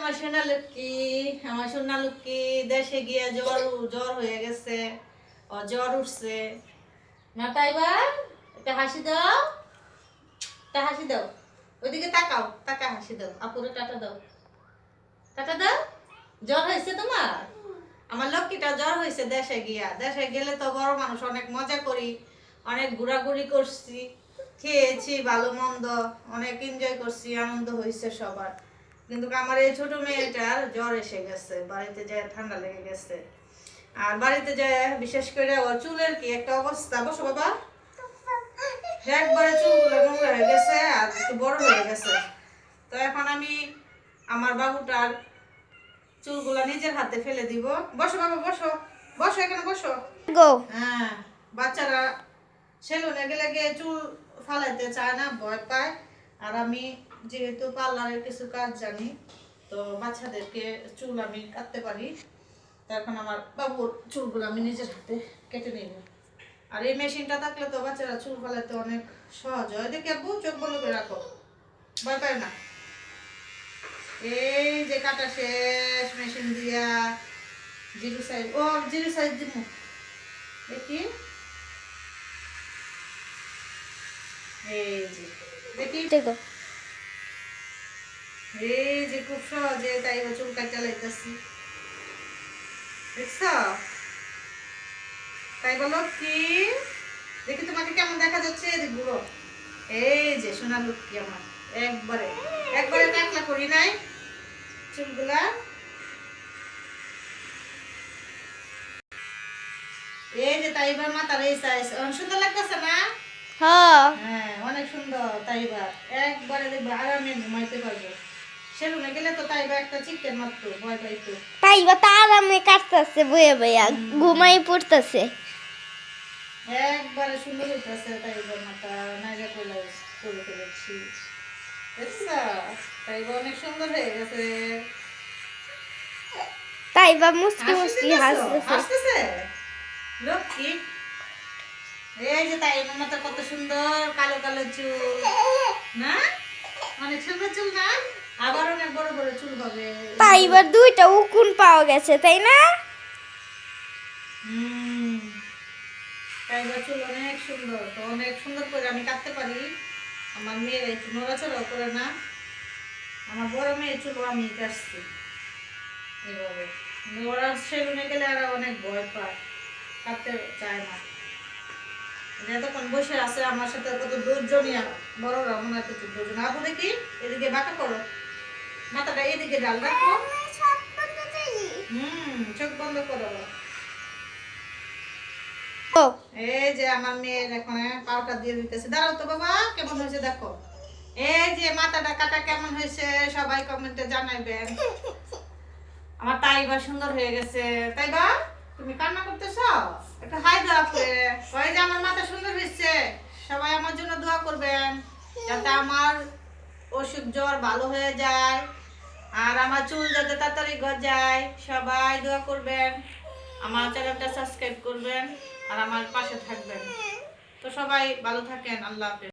আমার সোনা লক্ষ্মী, আমার সোনা লক্ষ্মী দেশে গিয়ে জ্বর জ্বর হয়ে গেছে, ও জ্বর উঠছে না। তাই বা একটা হাসি দাও, একটা হাসি দাও, ওইদিকে তাকাও, তাকা হাসি দাও, আপুরে টাটা দাও, টাটা দাও। জ্বর হয়েছে তোমার? আমার লক্ষ্মীটা জ্বর হয়েছে দেশে গিয়া। দেশে গেলে তো বড় মানুষ অনেক মজা করি, অনেক ঘোরাঘুরি করছি, খেয়েছি ভালো মন্দ, অনেক এনজয় করছি, আনন্দ হয়েছে সবার। কিন্তু আমার এই ছোট মেয়েটার জ্বর এসে গেছে, বাড়িতে যায় ঠান্ডা লেগে গেছে। আর বাড়িতে যায় বিশেষ করে ওর চুলের কি একটা অবস্থা, বসো বাবা, একবারে চুলগুলো নোংরা হয়ে গেছে আর একটু বড় হয়ে গেছে। তো এখন আমি আমার বাবুটার চুলগুলা নিজের হাতে ফেলে দিব। বসো বাবা, বসো বসো, এখানে বসো। গো হ্যাঁ, বাচ্চারা সেলুনে গেলে গিয়ে চুল ফালাইতে চায় না, ভয় পায়। আর আমি যেহেতু পার্লারের কিছু কাজ জানি, তো বাচ্চাদেরকে চুল আমি কাটতে পারি। তো এখন আমার বাবুর চুলগুলো আমি নিজের হাতে কেটে নেব। আর এই মেশিনটা থাকলে তো বাচ্চারা চুল ফালাইতে অনেক সহজ হয়। দেখি আব্বু, চোখ বন্ধ করে রাখো, ভয় পায় না। এই যে কাটা শেষ মেশিন দিয়া, জিরো সাইজ, ও জিরো সাইজ দিব দেখি। এই যে দেখি, দেখো এই যে খুব সহজে তাই ও চুল কাটা লাইতেছি, দেখছ? তাই বলো কি, দেখি তোমাকে কেমন দেখা যাচ্ছে, এদিক ঘুরো। এই যে সোনা লক্ষ্মী আমার, একবারে একবারে টাকলা করি নাই চুলগুলা। এই যে তাইবার মাথার এই সাইজ অনেক সুন্দর লাগতেছে না? হ্যাঁ হ্যাঁ, অনেক সুন্দর। তাইবার একবারে দেখবে আরামে ঘুমাইতে পারবে। সেলুনে গেলে তো তাইবা একটা চিকেন মারতো, ভয় পাইতো। তাই বা তার আমি কাটতেছে বইয়া বইয়া ঘুমাই পড়তেছে। একবারে সুন্দর হইতেছে তাইবার মাথা, নাইজা করে করে ফেলেছি, দেখছা? তাইবা অনেক সুন্দর হয়ে গেছে। তাই বা মুসকি হাসি মুসকি দিতেছো? হাসতেছে। হাসতেছে লক্ষ্মী। এই যে তাইবার মাথা কত সুন্দর, কালো কালো চুল না? অনেক সুন্দর চুল না? আবার অনেক বড় বড় চুল হবে। তাই বা দুইটা উকুন পাওয়া গেছে তাই না? হুম, তাইবার চুল অনেক সুন্দর, তো অনেক সুন্দর করে আমি কাটতে পারি। আমার মেয়ের একটু নড়াচড়াও করে না। আমার বড় মেয়ের চুল আমি কাটছি এভাবে। কিন্তু ওরা সেলুনে গেলে আর অনেক ভয় পায়, কাটতে চায় না। যতক্ষণ বসে আছে আমার সাথে কত দুর্জনিয়া, বড়রা মনে হয় কত দুর্জন। আপু দেখি, এদিকে বাঁকা করো, মাথাটা এদিকে ডাল রাখো। চোখ বন্ধ করো। ও এই যে আমার মেয়ের এখন পাউডার দিয়ে দিতেছে, দাঁড়াও তো বাবা, কেমন হয়েছে দেখো। এই যে মাথাটা কাটা কেমন হয়েছে সবাই কমেন্টে জানাইবেন। আমার তাইবা সুন্দর হয়ে গেছে। তাইবা তুমি কান্না করতেছ, একটা হাই দাও করে। ওই যে আমার মাথা সুন্দর হয়েছে, সবাই আমার জন্য দোয়া করবেন যাতে আমার অসুখ জ্বর ভালো হয়ে যায়, আর আমার চুল যাতে তাড়াতাড়ি গজায়। সবাই দোয়া করবেন, আমার চ্যানেলটা সাবস্ক্রাইব করবেন আর আমার পাশে থাকবেন। তো সবাই ভালো থাকেন, আল্লাহ হাফেজ।